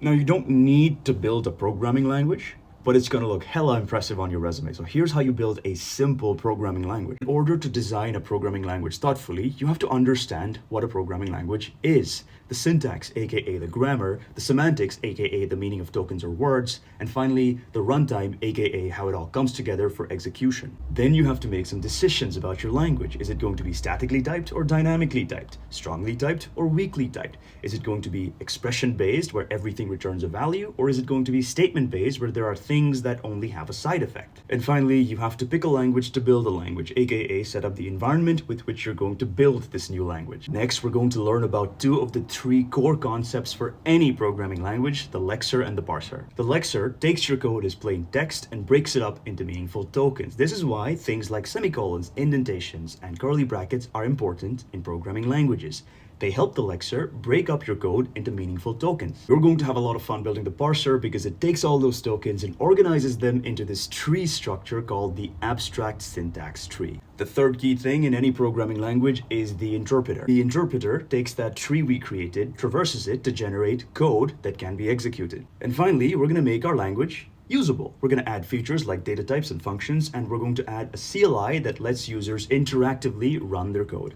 Now, you don't need to build a programming language, but it's gonna look hella impressive on your resume. So here's how you build a simple programming language. In order to design a programming language thoughtfully, you have to understand what a programming language is. The syntax, aka the grammar, the semantics, aka the meaning of tokens or words, and finally, the runtime, aka how it all comes together for execution. Then you have to make some decisions about your language. Is it going to be statically typed or dynamically typed? Strongly typed or weakly typed? Is it going to be expression-based, where everything returns a value, or is it going to be statement-based, where there are things that only have a side effect? And finally, you have to pick a language to build a language, aka set up the environment with which you're going to build this new language. Next, we're going to learn about two of the three core concepts for any programming language, the lexer and the parser. The lexer takes your code as plain text and breaks it up into meaningful tokens. This is why things like semicolons, indentations, and curly brackets are important in programming languages. They help the lexer break up your code into meaningful tokens. You're going to have a lot of fun building the parser because it takes all those tokens and organizes them into this tree structure called the abstract syntax tree. The third key thing in any programming language is the interpreter. The interpreter takes that tree we created, traverses it to generate code that can be executed. And finally, we're going to make our language usable. We're going to add features like data types and functions, and we're going to add a CLI that lets users interactively run their code.